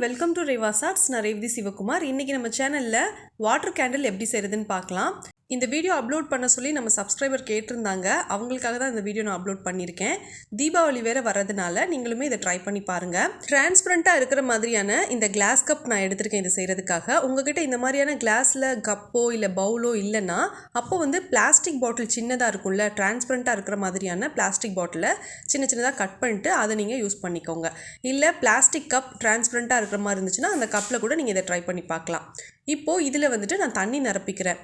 Welcome to REVA'S. நான் ரேவதி சிவகுமார். இன்றைக்கி நம்ம சேனலில் வாட்டர் கேண்டில் எப்படி செய்கிறதுன்னு பார்க்கலாம். இந்த வீடியோ அப்லோட் பண்ண சொல்லி நம்ம சப்ஸ்கிரைபர் கேட்டிருந்தாங்க. அவங்களுக்காக தான் இந்த வீடியோ நான் அப்லோட் பண்ணியிருக்கேன். தீபாவளி வேறு வர்றதுனால நீங்களுமே இதை ட்ரை பண்ணி பாருங்கள். டிரான்ஸ்பரண்ட்டாக இருக்கிற மாதிரியான இந்த கிளாஸ் கப் நான் எடுத்திருக்கேன் இது செய்கிறதுக்காக. உங்ககிட்ட இந்த மாதிரியான கிளாஸில் கப்போ இல்லை பவுலோ இல்லைன்னா அப்போ வந்து பிளாஸ்டிக் பாட்டில் சின்னதாக இருக்கும்ல, டிரான்ஸ்பரண்ட்டாக இருக்கிற மாதிரியான பிளாஸ்டிக் பாட்டிலை சின்ன சின்னதாக கட் பண்ணிட்டு அதை நீங்கள் யூஸ் பண்ணிக்கோங்க. இல்லை பிளாஸ்டிக் கப் டிரான்ஸ்பரண்ட்டாக இருக்கிற மாதிரி இருந்துச்சுன்னா அந்த கப்பில் கூட நீங்கள் இதை ட்ரை பண்ணி பார்க்கலாம். இப்போது இதில் வந்துட்டு நான் தண்ணி நிரப்பிக்கிறேன்.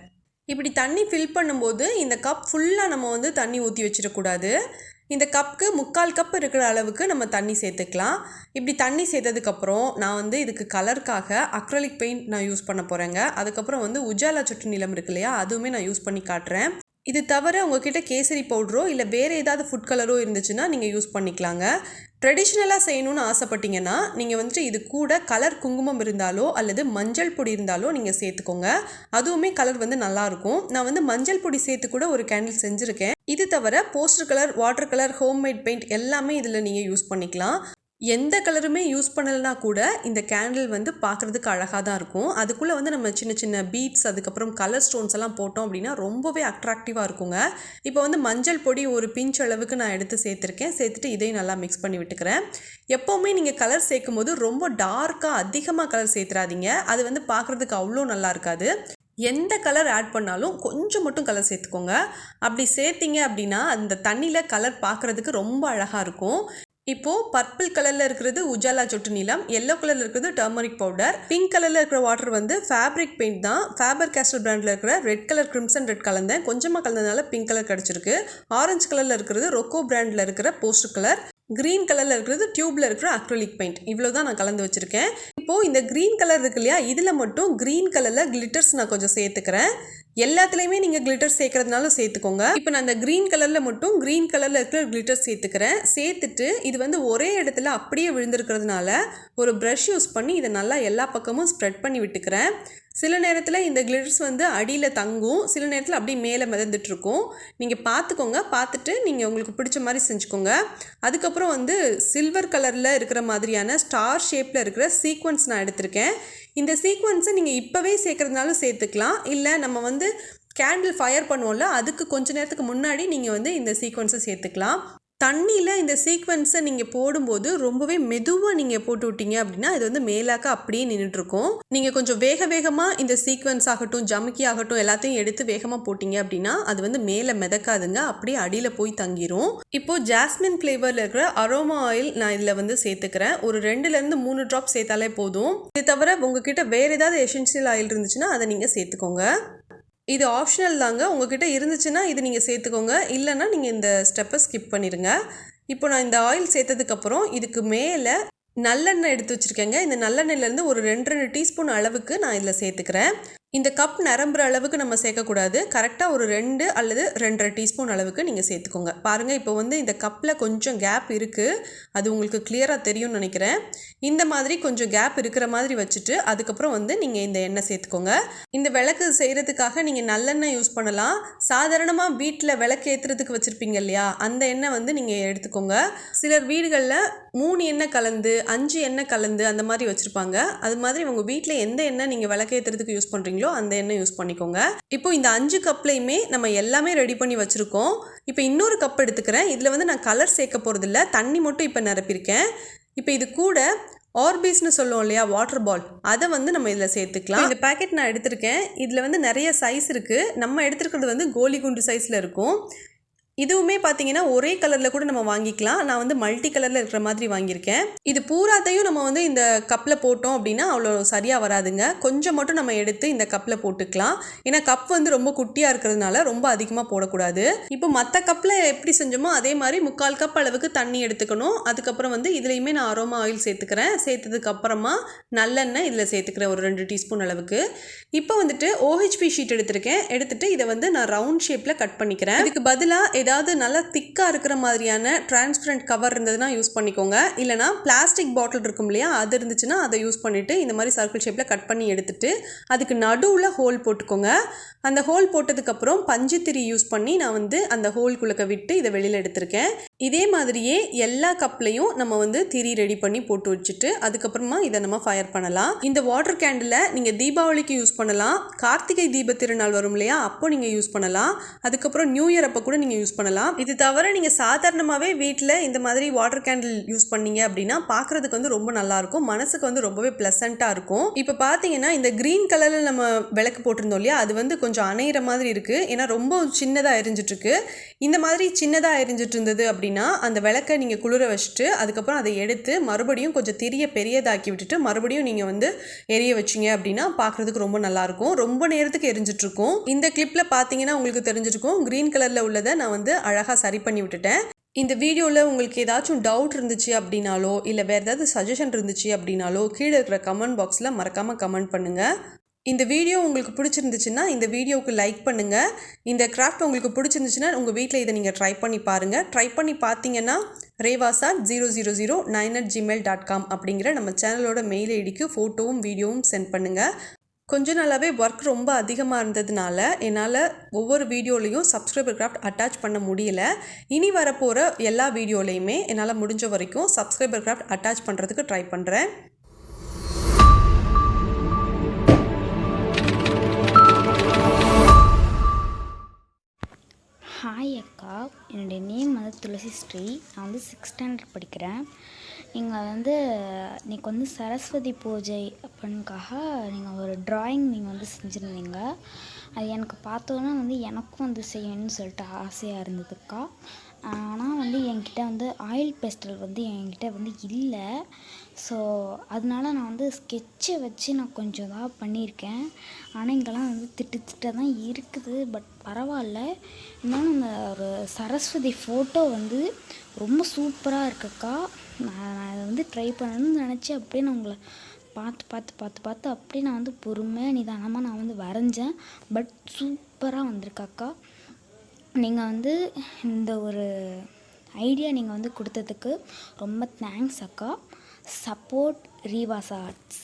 இப்படி தண்ணி ஃபில் பண்ணும்போது இந்த கப் ஃபுல்லாக நம்ம வந்து தண்ணி ஊற்றி வச்சிடக்கூடாது. இந்த கப்புக்கு 3/4 கப் இருக்கிற அளவுக்கு நம்ம தண்ணி சேர்த்துக்கலாம். இப்படி தண்ணி சேர்த்ததுக்கப்புறம் நான் வந்து இதுக்கு கலருக்காக அக்ரலிக் பெயிண்ட் நான் யூஸ் பண்ண போகிறேங்க. அதுக்கப்புறம் வந்து உஜாலா சொட்டு நிலம் இருக்கு இல்லையா, அதுவுமே நான் யூஸ் பண்ணி காட்டுறேன். இது தவிர உங்ககிட்ட கேசரி பவுடரோ இல்லை வேறு ஏதாவது ஃபுட் கலரோ இருந்துச்சுன்னா நீங்கள் யூஸ் பண்ணிக்கலாங்க. ட்ரெடிஷ்னலாக செய்யணும்னு ஆசைப்பட்டீங்கன்னா நீங்கள் வந்துட்டு இது கூட கலர் குங்குமம் இருந்தாலோ அல்லது மஞ்சள் பொடி இருந்தாலோ நீங்கள் சேர்த்துக்கோங்க. அதுவுமே கலர் வந்து நல்லாயிருக்கும். நான் வந்து மஞ்சள் பொடி சேர்த்து கூட ஒரு கேண்டில் செஞ்சுருக்கேன். இது தவிர poster colour, water colour, homemade paint எல்லாமே இதில் நீங்கள் யூஸ் பண்ணிக்கலாம். எந்த கலருமே யூஸ் பண்ணலைனா கூட இந்த கேண்டில் வந்து பார்க்குறதுக்கு அழகாக தான் இருக்கும். அதுக்குள்ளே வந்து நம்ம சின்ன சின்ன பீட்ஸ், அதுக்கப்புறம் கலர் ஸ்டோன்ஸ் எல்லாம் போட்டோம் அப்படின்னா ரொம்பவே அட்ராக்டிவாக இருக்குங்க. இப்போ வந்து மஞ்சள் பொடி ஒரு பிஞ்ச் அளவுக்கு நான் எடுத்து சேர்த்துருக்கேன். சேர்த்துட்டு இதையும் நல்லா மிக்ஸ் பண்ணி விட்டுக்கிறேன். எப்போவுமே நீங்கள் கலர் சேர்க்கும் போது ரொம்ப டார்க்காக அதிகமாக கலர் சேர்த்துறாதீங்க. அது வந்து பார்க்குறதுக்கு அவ்வளோ நல்லா இருக்காது. எந்த கலர் ஆட் பண்ணாலும் கொஞ்சம் மட்டும் கலர் சேர்த்துக்கோங்க. அப்படி சேர்த்திங்க அப்படின்னா அந்த தண்ணியில் கலர் பார்க்குறதுக்கு ரொம்ப அழகாக இருக்கும். இப்போது பர்பிள் கலரில் இருக்கிறது உஜாலா சொட்டு நீலம், எல்லோ கலரில் இருக்கிறது டர்மரிக் பவுடர், பிங்க் கலரில் இருக்கிற வாட்டர் வந்து ஃபேப்ரிக் பெயிண்ட் தான். ஃபேபர் கேஸ்டல் பிராண்டில் இருக்கிற ரெட் கலர் கிரிம்சன் ரெட் கலந்தேன். கொஞ்சமாக கலந்ததுனால பிங்க் கலர் கிடச்சிருக்கு. ஆரஞ்சு கலரில் இருக்கிறது ரொக்கோ பிராண்டில் இருக்கிற போஸ்டர் கலர், க்ரீன் கலரில் இருக்கிறது டியூப்பில் இருக்கிற அக்ரிலிக் பெயிண்ட். இவ்வளோ தான் நான் கலந்து வச்சுருக்கேன். இப்போது இந்த க்ரீன் கலர் இருக்கு இல்லையா, இதில் மட்டும் க்ரீன் கலரில் கிளிட்டர்ஸ் நான் கொஞ்சம் சேர்த்துக்கிறேன். எல்லாத்துலேயுமே நீங்கள் கிளிட்டர் சேர்க்கறதுனால சேர்த்துக்கோங்க. இப்போ நான் அந்த க்ரீன் கலரில் மட்டும் க்ரீன் கலரில் இருக்கிற கிளிட்டர் சேர்த்துக்கிறேன். சேர்த்துட்டு இது வந்து ஒரே இடத்துல அப்படியே விழுந்திருக்கிறதுனால ஒரு ப்ரஷ் யூஸ் பண்ணி இதை நல்லா எல்லா பக்கமும் ஸ்ப்ரெட் பண்ணி விட்டுக்கிறேன். சில நேரத்தில் இந்த கிளிட்டர்ஸ் வந்து அடியில் தங்கும், சில நேரத்தில் அப்படியே மேலே மிதந்துட்டுருக்கும். நீங்கள் பார்த்துக்கோங்க. பார்த்துட்டு நீங்கள் உங்களுக்கு பிடிச்ச மாதிரி செஞ்சுக்கோங்க. அதுக்கப்புறம் வந்து சில்வர் கலரில் இருக்கிற மாதிரியான ஸ்டார் ஷேப்பில் இருக்கிற சீக்வன்ஸ் நான் எடுத்திருக்கேன். இந்த சீக்வன்ஸை நீங்கள் இப்போவே சேர்க்குறதுனாலும் சேர்த்துக்கலாம். இல்லை நம்ம வந்து கேண்டில் ஃபயர் பண்ணுவோம்ல, அதுக்கு கொஞ்ச நேரத்துக்கு முன்னாடி நீங்கள் வந்து இந்த சீக்வன்ஸை சேர்த்துக்கலாம். தண்ணியில் இந்த சீக்வன்ஸை நீங்கள் போடும்போது ரொம்பவே மெதுவாக நீங்கள் போட்டு விட்டீங்க அப்படின்னா இது வந்து மேலாக்க அப்படியே நின்றுட்டுருக்கும். நீங்கள் கொஞ்சம் வேகமாக இந்த சீக்வன்ஸ் ஆகட்டும், ஜமுக்கி ஆகட்டும் எல்லாத்தையும் எடுத்து வேகமாக போட்டிங்க அப்படின்னா அது வந்து மேலே மிதக்காதுங்க, அப்படியே அடியில் போய் தங்கிரும். இப்போது ஜாஸ்மின் ஃப்ளேவரில் இருக்கிற அரோமா ஆயில் நான் இதில் வந்து சேர்த்துக்கிறேன். ஒரு 2லேருந்து 3 ட்ராப் சேர்த்தாலே போதும். இது தவிர உங்ககிட்ட வேறு ஏதாவது எசென்ஷியல் ஆயில் இருந்துச்சுன்னா அதை நீங்கள் சேர்த்துக்கோங்க. இது ஆப்ஷனல் தாங்க. உங்ககிட்ட இருந்துச்சுன்னா இது நீங்கள் சேர்த்துக்கோங்க, இல்லைன்னா நீங்கள் இந்த ஸ்டெப்பை ஸ்கிப் பண்ணிடுங்க. இப்போ நான் இந்த ஆயில் சேர்த்ததுக்கப்புறம் இதுக்கு மேலே நல்லெண்ணெய் எடுத்து வச்சுருக்கேங்க. இந்த நல்லெண்ணெயிலேருந்து ஒரு 2 டீஸ்பூன் அளவுக்கு நான் இதில் சேர்த்துக்கிறேன். இந்த கப் நிரம்புற அளவுக்கு நம்ம சேர்க்கக்கூடாது. கரெக்டாக ஒரு 2 அல்லது 2.5 டீஸ்பூன் அளவுக்கு நீங்கள் சேர்த்துக்கோங்க. பாருங்கள், இப்போ வந்து இந்த கப்பில் கொஞ்சம் கேப் இருக்குது. அது உங்களுக்கு கிளியராக தெரியும்னு நினைக்கிறேன். இந்த மாதிரி கொஞ்சம் கேப் இருக்கிற மாதிரி வச்சுட்டு அதுக்கப்புறம் வந்து நீங்கள் இந்த எண்ணெய் சேர்த்துக்கோங்க. இந்த விளக்கு செய்கிறதுக்காக நீங்கள் நல்லெண்ணெய் யூஸ் பண்ணலாம். சாதாரணமாக வீட்டில் விளக்கு ஏற்றுறதுக்கு வச்சுருப்பீங்க இல்லையா, அந்த எண்ணெய் வந்து நீங்கள் எடுத்துக்கோங்க. சிலர் வீடுகளில் 3 எண்ணெய் கலந்து 5 எண்ணெய் கலந்து அந்த மாதிரி வச்சுருப்பாங்க. அது மாதிரி உங்கள் வீட்டில் எந்த எண்ணெய் நீங்கள் விளக்கு ஏற்றுறதுக்கு யூஸ் பண்ணுறீங்களோ அந்த எண்ணெய் யூஸ் பண்ணிக்கோங்க. இப்போ இந்த 5 கப்லையுமே நம்ம எல்லாமே ரெடி பண்ணி வச்சுருக்கோம். இப்போ இன்னொரு கப் எடுத்துக்கிறேன். இதில் வந்து நான் கலர் சேர்க்க போகிறதில்ல, தண்ணி மட்டும் இப்போ நிரப்பியிருக்கேன். இப்போ இது கூட ஆர்பிஸ்னு சொல்லுவோம் இல்லையா, வாட்டர் பால், அதை வந்து நம்ம இதில் சேர்த்துக்கலாம். இந்த பேக்கெட் நான் எடுத்திருக்கேன். இதில் வந்து நிறைய சைஸ் இருக்குது. நம்ம எடுத்துருக்கிறது வந்து கோலி குண்டு சைஸில் இருக்கும். இதுவுமே பார்த்தீங்கன்னா ஒரே கலரில் கூட நம்ம வாங்கிக்கலாம். நான் வந்து மல்டி கலரில் இருக்கிற மாதிரி வாங்கியிருக்கேன். இது பூராத்தையும் நம்ம வந்து இந்த கப்பில் போட்டோம் அப்படின்னா அவ்வளோ சரியாக வராதுங்க. கொஞ்சம் மட்டும் நம்ம எடுத்து இந்த கப்பில் போட்டுக்கலாம். ஏன்னா கப் வந்து ரொம்ப குட்டியாக இருக்கிறதுனால ரொம்ப அதிகமாக போடக்கூடாது. இப்போ மற்ற கப்பில் எப்படி செஞ்சோமோ அதே மாதிரி 3/4 கப் அளவுக்கு தண்ணி எடுத்துக்கணும். அதுக்கப்புறம் வந்து இதுலேயுமே நான் அரோமா ஆயில் சேர்த்துக்கிறேன். சேர்த்ததுக்கப்புறமா நல்லெண்ணெய் இதில் சேர்த்துக்கிறேன் ஒரு 2 டீஸ்பூன் அளவுக்கு. இப்போ வந்துட்டு OHP ஷீட் எடுத்திருக்கேன். எடுத்துகிட்டு இதை வந்து நான் ரவுண்ட் ஷேப்பில் கட் பண்ணிக்கிறேன். இதுக்கு பதிலாக ஏதாவது நல்லா திக்காக இருக்கிற மாதிரியான டிரான்ஸ்பரண்ட் கவர் இருந்ததுன்னா யூஸ் பண்ணிக்கோங்க. இல்லைனா பிளாஸ்டிக் பாட்டில் இருக்கும் இல்லையா, அது இருந்துச்சுன்னா அதை யூஸ் பண்ணிவிட்டு இந்த மாதிரி சர்க்கிள் ஷேப்பில் கட் பண்ணி எடுத்துகிட்டு அதுக்கு நடுவில் ஹோல் போட்டுக்கோங்க. அந்த ஹோல் போட்டதுக்கப்புறம் பஞ்சுத்திரி யூஸ் பண்ணி நான் வந்து அந்த ஹோல்குள்ளே விட்டு இதை வெளியில் எடுத்திருக்கேன். இதே மாதிரியே எல்லா கப்லையும் நம்ம வந்து திரி ரெடி பண்ணி போட்டு வச்சுட்டு அதுக்கப்புறமா இதை நம்ம ஃபயர் பண்ணலாம். இந்த வாட்டர் கேண்டிலை நீங்கள் தீபாவளிக்கு யூஸ் பண்ணலாம், கார்த்திகை தீப திருநாள் வரும் இல்லையா, அப்போ நீங்கள் யூஸ் பண்ணலாம், அதுக்கப்புறம் நியூ இயர் அப்போ கூட நீங்கள் யூஸ் பண்ணலாம். இது தவிர நீங்கள் சாதாரணமாகவே வீட்டில் இந்த மாதிரி வாட்டர் கேண்டில் யூஸ் பண்ணீங்க அப்படின்னா பார்க்குறதுக்கு வந்து ரொம்ப நல்லாயிருக்கும், மனசுக்கு வந்து ரொம்பவே ப்ளசண்ட்டாக இருக்கும். இப்போ பார்த்தீங்கன்னா இந்த க்ரீன் கலரில் நம்ம விளக்கு போட்டிருந்தோம் இல்லையா, அது வந்து கொஞ்சம் அணையிற மாதிரி இருக்குது, ஏன்னா ரொம்ப சின்னதாக எரிஞ்சிட்ருக்கு. இந்த மாதிரி சின்னதாக எரிஞ்சிட்டு இருந்தது அப்படின்னா அந்த விளக்கை நீங்கள் குளிர வச்சுட்டு அதுக்கப்புறம் அதை எடுத்து மறுபடியும் கொஞ்சம் திரிய பெரியதாக்கி விட்டுட்டு மறுபடியும் நீங்கள் வந்து எரிய வச்சிங்க அப்படின்னா பார்க்குறதுக்கு ரொம்ப நல்லாயிருக்கும், ரொம்ப நேரத்துக்கு எரிஞ்சிட்ருக்கும். இந்த கிளிப்பில் பார்த்தீங்கன்னா உங்களுக்கு தெரிஞ்சிருக்கும், க்ரீன் கலரில் உள்ளதை நான் வந்து அழகாக சரி பண்ணி விட்டுட்டேன். இந்த வீடியோவில் உங்களுக்கு ஏதாச்சும் டவுட் இருந்துச்சு அப்படின்னாலோ இல்லை வேறு ஏதாவது சஜஷன் இருந்துச்சு அப்படின்னாலோ கீழே இருக்கிற கமெண்ட் பாக்ஸில் மறக்காமல் கமெண்ட் பண்ணுங்கள். இந்த வீடியோ உங்களுக்கு பிடிச்சிருந்துச்சுன்னா இந்த வீடியோவுக்கு லைக் பண்ணுங்கள். இந்த கிராஃப்ட் உங்களுக்கு பிடிச்சிருந்துச்சுன்னா உங்கள் வீட்டில் இதை நீங்கள் ட்ரை பண்ணி பாருங்கள். ட்ரை பண்ணி பார்த்தீங்கன்னா revas@0009@gmail.com அப்படிங்கிற நம்ம சேனலோட மெயில் ஐடிக்கு ஃபோட்டோவும் வீடியோவும் சென்ட் பண்ணுங்கள். கொஞ்ச நாளாகவே ஒர்க் ரொம்ப அதிகமாக இருந்ததுனால என்னால் ஒவ்வொரு வீடியோலையும் சப்ஸ்கிரைபர் கிராஃப்ட் அட்டாச் பண்ண முடியல. இனி வரப்போகிற எல்லா வீடியோலையுமே என்னால் முடிஞ்ச வரைக்கும் சப்ஸ்கிரைபர் கிராஃப்ட் அட்டாச் பண்ணுறதுக்கு ட்ரை பண்ணுறேன். ஹாய் அக்கா, என்னுடைய நேம் வந்து துளசி ஸ்ரீ. நான் வந்து 6th ஸ்டாண்டர்ட் படிக்கிறேன். நீங்கள் வந்து இன்றைக்கி வந்து சரஸ்வதி பூஜை அப்படின்னுக்காக நீங்கள் ஒரு ட்ராயிங் நீங்கள் வந்து செஞ்சுருந்தீங்க. அது எனக்கு பார்த்தோன்னா வந்து எனக்கும் வந்து செய்யணும்னு சொல்லிட்டு ஆசையாக இருந்ததுக்கா. ஆனால் வந்து என்கிட்ட வந்து ஆயில் பேஸ்டல் வந்து என்கிட்ட வந்து இல்லை. ஸோ அதனால நான் வந்து ஸ்கெட்சை வச்சு நான் கொஞ்சம் தான் பண்ணியிருக்கேன். ஆனால் இங்கெல்லாம் வந்து திட்ட தான் இருக்குது, பட் பரவாயில்ல. இருந்தாலும் இந்த ஒரு சரஸ்வதி ஃபோட்டோ வந்து ரொம்ப சூப்பராக இருக்குக்கா. நான் அதை வந்து ட்ரை பண்ணணும்னு நினச்சி அப்படியே நான் உங்களை பார்த்து அப்படியே நான் வந்து பொறுமையாக நிதானமாக நான் வந்து வரைஞ்சேன். பட் சூப்பராக வந்திருக்காக்கா. நீங்கள் வந்து இந்த ஒரு ஐடியா நீங்கள் வந்து கொடுத்ததுக்கு ரொம்ப தேங்க்ஸ் அக்கா. Support ரீவாஸ் arts.